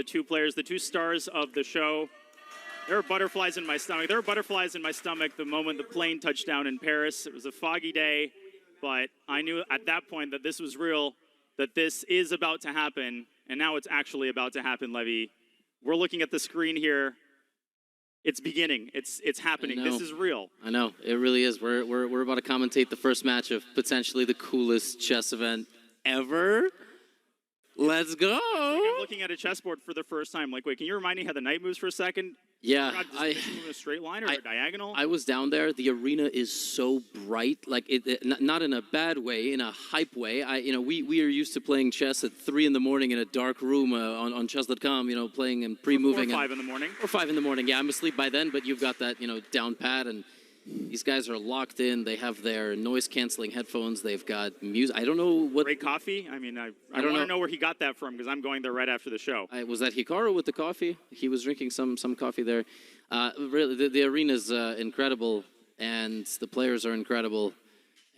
The two players, the two stars of the show. There are butterflies in my stomach. There were butterflies in my stomach the moment the plane touched down in Paris. It was a foggy day, but I knew at that point that this was real, that this is about to happen, and now it's actually about to happen, Levy. We're looking at the screen here. It's beginning. It's happening. This is real. I know. It really is. We're about to commentate the first match of potentially the coolest chess event ever. Let's go. I'm looking at a chessboard for the first time. Like, wait, can you remind me how the knight moves for a second? Yeah, move in a straight line or a diagonal? I was down there. The arena is so bright, like not in a bad way, in a hype way. We are used to playing chess at 3 in the morning in a dark room on chess.com. Playing and pre-moving. Or 5 in the morning. Or 5 in the morning. Yeah, I'm asleep by then, but you've got that down pat, and these guys are locked in. They have their noise-canceling headphones. They've got music. I don't know what. Great coffee. I mean, I don't want to know where he got that from because I'm going there right after the show. Was that Hikaru with the coffee? He was drinking some coffee there. Really, the arena's incredible, and the players are incredible,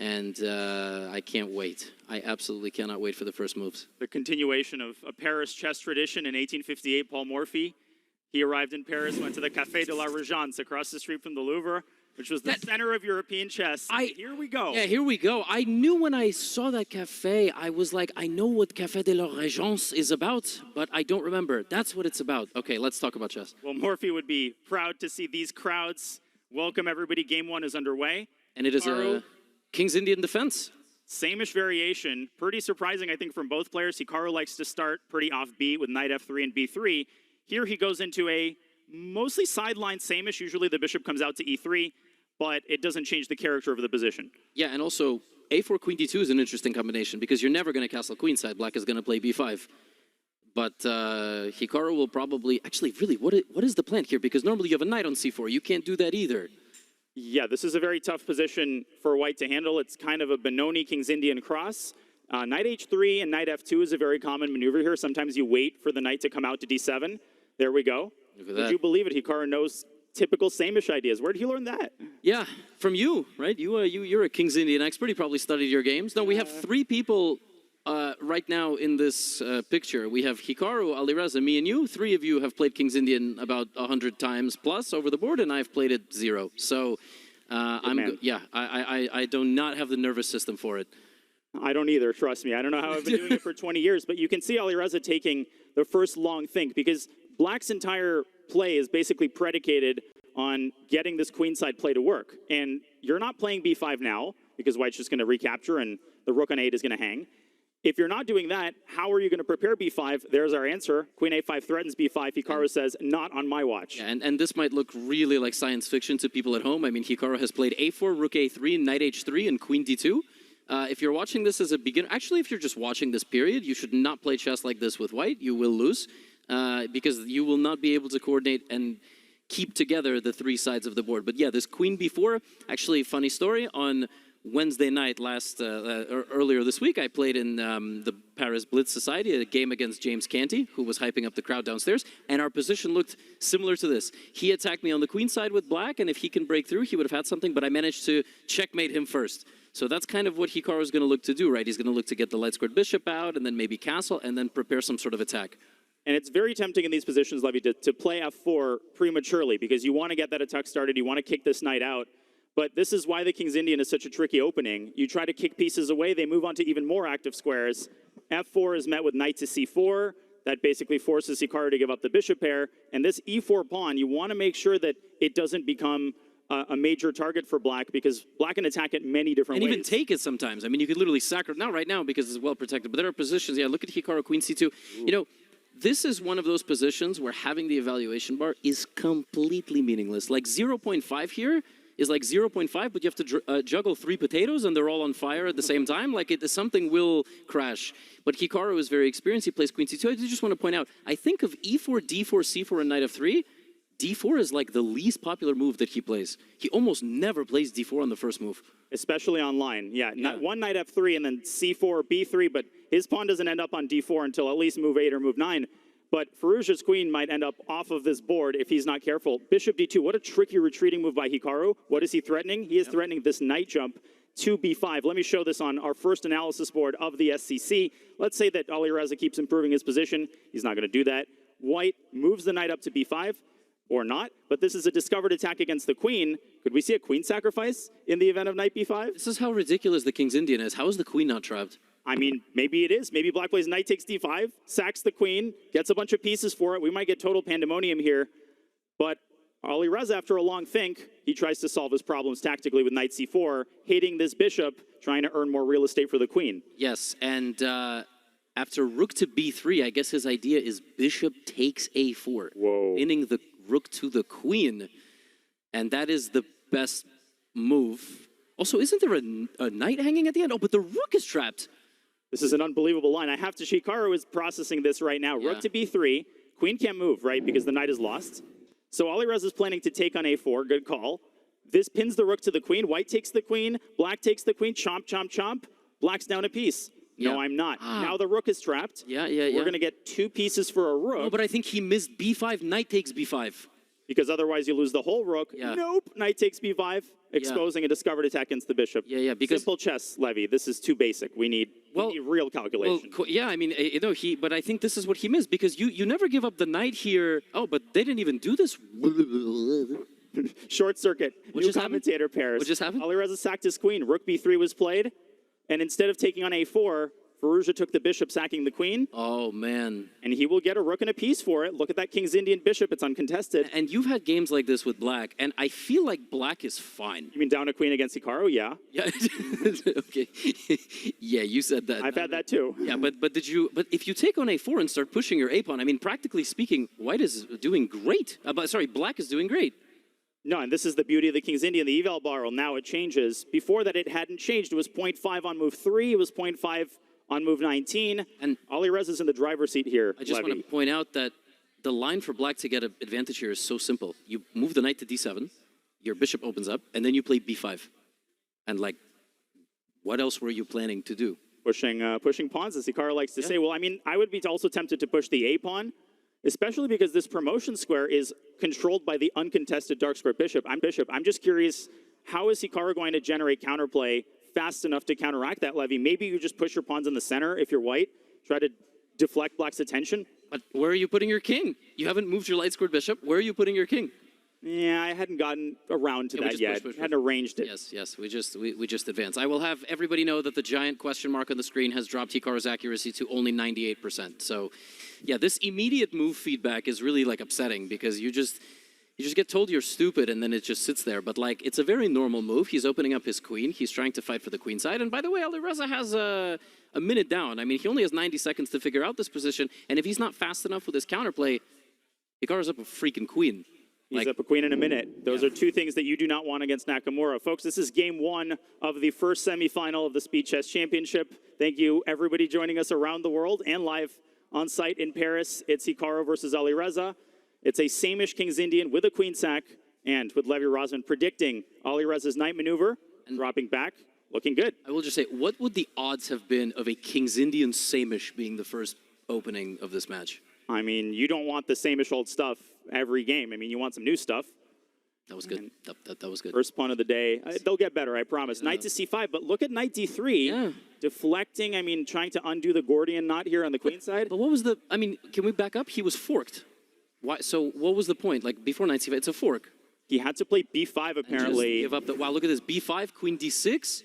and I can't wait. I absolutely cannot wait for the first moves. The continuation of a Paris chess tradition in 1858. Paul Morphy, he arrived in Paris, went to the Café de la Régence across the street from the Louvre, which was the center of European chess. Here we go. Yeah, here we go. I knew when I saw that cafe, I was like, I know what Café de la Régence is about, but I don't remember. That's what it's about. Okay, let's talk about chess. Well, Morphy would be proud to see these crowds. Welcome, everybody. Game 1 is underway. And it is a King's Indian defense. Same-ish variation. Pretty surprising, I think, from both players. Hikaru likes to start pretty offbeat with knight f3 and b3. Here he goes into a mostly sideline same-ish. Usually the bishop comes out to e3, but it doesn't change the character of the position. Yeah, and also a4 queen d2 is an interesting combination because you're never going to castle queenside. Black is going to play b5. But Hikaru will probably... Actually, really, what is the plan here? Because normally you have a knight on c4. You can't do that either. Yeah, this is a very tough position for white to handle. It's kind of a Benoni King's Indian cross. Knight h3 and knight f2 is a very common maneuver here. Sometimes you wait for the knight to come out to d7. There we go. Would you believe it? Hikaru knows typical same-ish ideas. Where did he learn that? Yeah, from you, right? You're a King's Indian expert. You probably studied your games. No, we have 3 people right now in this picture. We have Hikaru, Alireza, me, and you. 3 of you have played King's Indian about 100 times plus over the board, and I've played it 0. So I do not have the nervous system for it. I don't either, trust me. I don't know how I've been doing it for 20 years, but you can see Alireza taking the first long think because Black's entire play is basically predicated on getting this queenside play to work. And you're not playing b5 now because white's just going to recapture and the rook on 8 is going to hang. If you're not doing that, how are you going to prepare b5? There's our answer. Queen a5 threatens b5. Hikaru says, not on my watch. Yeah, and this might look really like science fiction to people at home. I mean, Hikaru has played a4, rook a3, knight h3, and queen d2. If you're watching this as a beginner, actually, if you're just watching this period, you should not play chess like this with white. You will lose because you will not be able to coordinate and keep together the 3 sides of the board. But yeah, this queen b4, actually, funny story, on Wednesday night earlier this week, I played in the Paris Blitz Society, a game against James Canty, who was hyping up the crowd downstairs, and our position looked similar to this. He attacked me on the queen side with black, and if he can break through, he would have had something, but I managed to checkmate him first. So that's kind of what Hikaru is going to look to do, right? He's going to look to get the light squared bishop out, and then maybe castle, and then prepare some sort of attack. And it's very tempting in these positions, Levy, to play f4 prematurely, because you want to get that attack started, you want to kick this knight out. But this is why the King's Indian is such a tricky opening. You try to kick pieces away, they move on to even more active squares. f4 is met with knight to c4. That basically forces Hikaru to give up the bishop pair. And this e4 pawn, you want to make sure that it doesn't become a major target for black, because black can attack it many different ways. And even take it sometimes. I mean, you could literally sacrifice, not right now because it's well protected, but there are positions, yeah, look at Hikaru, queen c2. Ooh. You know, this is one of those positions where having the evaluation bar is completely meaningless. Like 0.5 here is like 0.5, but you have to juggle 3 potatoes and they're all on fire at the same time. Like something will crash. But Hikaru is very experienced. He plays queen c2. I just want to point out, I think of e4, d4, c4, and knight f3. d4 is like the least popular move that he plays. He almost never plays d4 on the first move. Especially online, yeah. One knight f3 and then c4, b3, but his pawn doesn't end up on d4 until at least move 8 or move 9. But Firouzja's queen might end up off of this board if he's not careful. Bishop d2, what a tricky retreating move by Hikaru. What is he threatening? He is threatening this knight jump to b5. Let me show this on our first analysis board of the SCC. Let's say that Alireza keeps improving his position. He's not going to do that. White moves the knight up to b5 or not, but this is a discovered attack against the queen. Could we see a queen sacrifice in the event of knight b5? This is how ridiculous the King's Indian is. How is the queen not trapped? I mean, maybe it is. Maybe black plays knight takes d5, sacks the queen, gets a bunch of pieces for it. We might get total pandemonium here. But Alireza, after a long think, he tries to solve his problems tactically with knight c4, hitting this bishop, trying to earn more real estate for the queen. Yes, and after rook to b3, I guess his idea is bishop takes a4. Whoa. Pinning the rook to the queen. And that is the best move. Also, isn't there a knight hanging at the end? Oh, but the rook is trapped. This is an unbelievable line. I have to, Hikaru is processing this right now. Rook to b3, queen can't move, right, because the knight is lost. So Alireza is planning to take on a4, good call. This pins the rook to the queen, white takes the queen, black takes the queen, chomp, chomp, chomp, black's down a piece. No, I'm not. Now the rook is trapped. We're going to get 2 pieces for a rook. Oh, but I think he missed b5, knight takes b5. Because otherwise you lose the whole rook. Nope, knight takes b5, exposing a discovered attack against the bishop. Because simple chess, Levy. This is too basic. We need real calculation. Well, I mean, but I think this is what he missed, because you never give up the knight here. Oh, but they didn't even do this. Short circuit. What New commentator pairs. What just happened? Alireza sacked his queen. Rook b3 was played, and instead of taking on a4, Firouzja took the bishop, sacking the queen. Oh, man. And he will get a rook and a piece for it. Look at that King's Indian bishop. It's uncontested. And you've had games like this with black, and I feel like black is fine. You mean down a queen against Hikaru? Yeah. Yeah. Okay. Yeah, you said that. I've had that too. Yeah, but if you take on a4 and start pushing your a pawn, I mean, practically speaking, white is doing great. Black is doing great. No, and this is the beauty of the King's Indian, the eval bar. Now it changes. Before that, it hadn't changed. It was 0.5 on move 3. It was 0.5 on move 19. And Alireza's in the driver's seat here. I just want to point out that the line for black to get an advantage here is so simple. You move the knight to d7, your bishop opens up, and then you play b5. And like, what else were you planning to do? Pushing pawns, as Hikaru likes to say. Well, I mean, I would be also tempted to push the a pawn, especially because this promotion square is controlled by the uncontested dark square bishop. I'm just curious, how is Hikaru going to generate counterplay fast enough to counteract that, Levy? Maybe you just push your pawns in the center if you're white, try to deflect black's attention. But where are you putting your king? You haven't moved your light squared bishop. Where are you putting your king? Yeah, I hadn't gotten around to that yet. Hadn't arranged it. Yes, we just advanced. I will have everybody know that the giant question mark on the screen has dropped Hikaru's accuracy to only 98%. So, yeah, this immediate move feedback is really like upsetting, because you just get told you're stupid and then it just sits there. But like, it's a very normal move. He's opening up his queen. He's trying to fight for the queen side. And by the way, Alireza has a minute down. I mean, he only has 90 seconds to figure out this position. And if he's not fast enough with his counterplay, Hikaru's up a freaking queen. He's up a queen in a minute. Those are 2 things that you do not want against Nakamura. Folks, this is game 1 of the first semifinal of the Speed Chess Championship. Thank you, everybody joining us around the world and live on site in Paris. It's Hikaru versus Alireza. It's a same-ish King's Indian with a queen sack, and with Levy Rosman predicting Alireza's knight maneuver and dropping back. Looking good. I will just say, what would the odds have been of a King's Indian same-ish being the first opening of this match? I mean, you don't want the same-ish old stuff every game. I mean, you want some new stuff. That was good. That was good. First pawn of the day. They'll get better, I promise. Knight to c5, but look at knight d3. Deflecting, I mean, trying to undo the Gordian knot here on the queen side. But what was the, I mean, can we back up? He was forked. Why? So what was the point? Like, before knight c5, it's a fork. He had to play b5, apparently. Give up the, wow, look at this. b5, queen d6,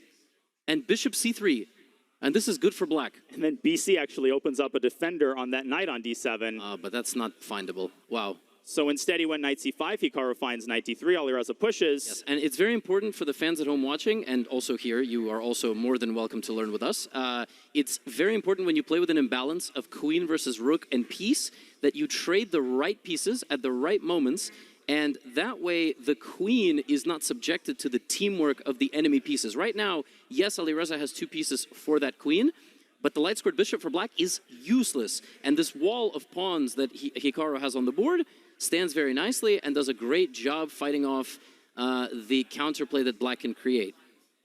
and bishop c3. And this is good for black. And then BC actually opens up a defender on that knight on d7. But that's not findable. Wow. So instead he went knight c5, Hikaru finds knight d3, Alireza pushes. Yes, and it's very important for the fans at home watching, and also here, you are also more than welcome to learn with us. It's very important when you play with an imbalance of queen versus rook and piece, that you trade the right pieces at the right moments, and that way the queen is not subjected to the teamwork of the enemy pieces. Right now, yes, Alireza has 2 pieces for that queen, but the light squared bishop for black is useless. And this wall of pawns that Hikaru has on the board stands very nicely and does a great job fighting off the counterplay that black can create.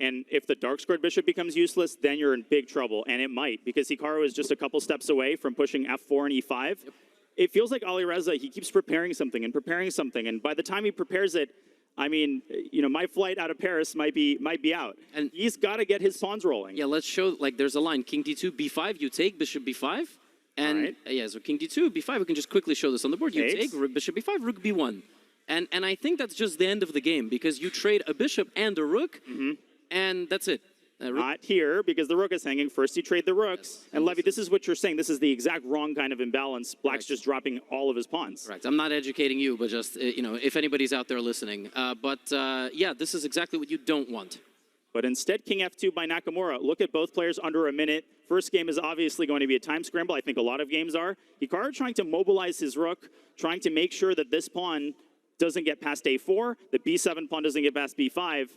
And if the dark squared bishop becomes useless, then you're in big trouble, and it might, because Hikaru is just a couple steps away from pushing f4 and e5. Yep. It feels like Alireza, he keeps preparing something, and by the time he prepares it, I mean, you know, my flight out of Paris might be out. And he's got to get his pawns rolling. Yeah, let's show, like, there's a line, king d2, b5, you take, bishop b5. And All right. yeah, so king d2, b5, we can just quickly show this on the board. You Takes. take, rook, bishop b5, rook b1. And I think that's just the end of the game, because you trade a bishop and a rook, and that's it. Not here, because the rook is hanging. First you trade the rooks. Yes. And Levy, this is what you're saying. This is the exact wrong kind of imbalance. Black's just dropping all of his pawns. Correct. I'm not educating you, but just, if anybody's out there listening. Yeah, this is exactly what you don't want. But instead, king f2 by Nakamura. Look at both players under a minute. First game is obviously going to be a time scramble. I think a lot of games are. Hikaru trying to mobilize his rook, trying to make sure that this pawn doesn't get past a4, the b7 pawn doesn't get past b5.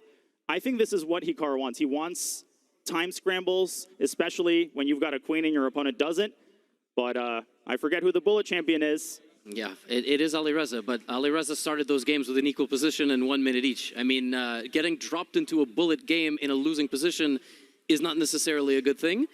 I think this is what Hikaru wants. He wants time scrambles, especially when you've got a queen and your opponent doesn't. But I forget who the bullet champion is. Yeah, it is Alireza, but Alireza started those games with an equal position and 1 minute each. I mean, getting dropped into a bullet game in a losing position is not necessarily a good thing,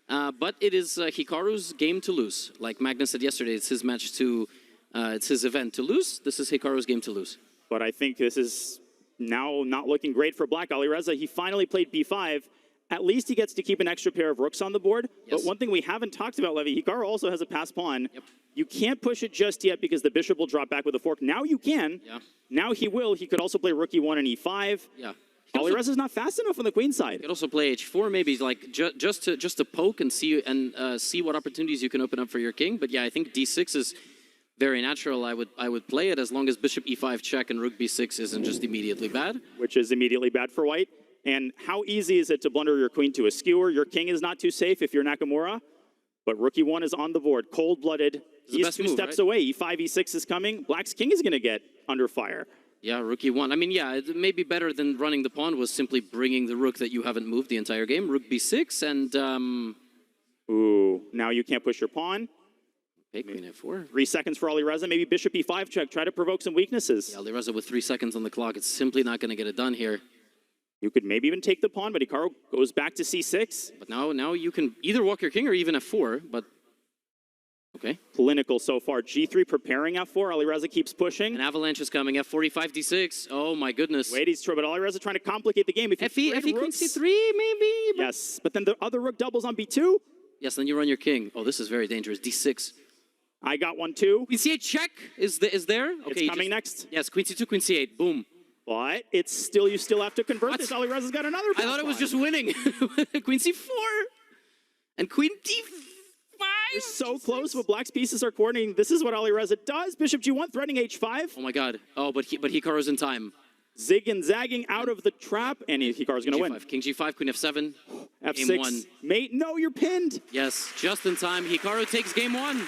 but it is Hikaru's game to lose. Like Magnus said yesterday, it's his match to, it's his event to lose. This is Hikaru's game to lose. But I think this is now not looking great for Black. Alireza, he finally played b5. At least he gets to keep an extra pair of rooks on the board. Yes. But one thing we haven't talked about, Levy, Hikaru also has a pass pawn. Yep. You can't push it just yet because the bishop will drop back with a fork. Now you can. Yeah. Now he will. He could also play rook e1 and e5. Yeah. Alireza's not fast enough on the queen side. You could also play h4, maybe like just to poke and see what opportunities you can open up for your king. But yeah, I think d6 is very natural. I would play it as long as bishop e5 check and rook b6 isn't just immediately bad. Which is immediately bad for white. And how easy is it to blunder your queen to a skewer? Your king is not too safe if you're Nakamura. But rook e1 is on the board, cold-blooded. He's two steps away. e5, e6 is coming. Black's king is going to get under fire. Yeah, rook e1. I mean, yeah, it may be better than running the pawn was simply bringing the rook that you haven't moved the entire game. Rook b6 and... Ooh, now you can't push your pawn. Okay, queen f4. 3 seconds for Alireza. Maybe bishop e5 check. Try to provoke some weaknesses. Yeah, Alireza with 3 seconds on the clock. It's simply not going to get it done here. You could maybe even take the pawn, but Hikaru goes back to c6. But now you can either walk your king or even f4, but... Okay. Clinical so far. g3 preparing f4. Alireza keeps pushing. An avalanche is coming. f4, e5, d6. Oh my goodness. Wait, he's but Alireza trying to complicate the game. If fe, queen c3, maybe? But... Yes, but then the other rook doubles on b2. Yes, then you run your king. Oh, this is very dangerous. d6. I got one too. Queen c8 check is there? Okay, it's coming next. Yes, queen c2, queen c8. Boom. But it's still, you still have to convert this. Alireza's got another I thought it was just winning. Queen c4 and queen d5. You're so close, but Black's pieces are coordinating. This is what Alireza does. Bishop g1, threatening h5. Oh my god. Oh, but Hikaru's in time. Zig and zagging out of the trap, and Hikaru's going to win. King g5, queen f7. F6. Game 1. Mate, no, you're pinned. Yes, just in time. Hikaru takes game 1.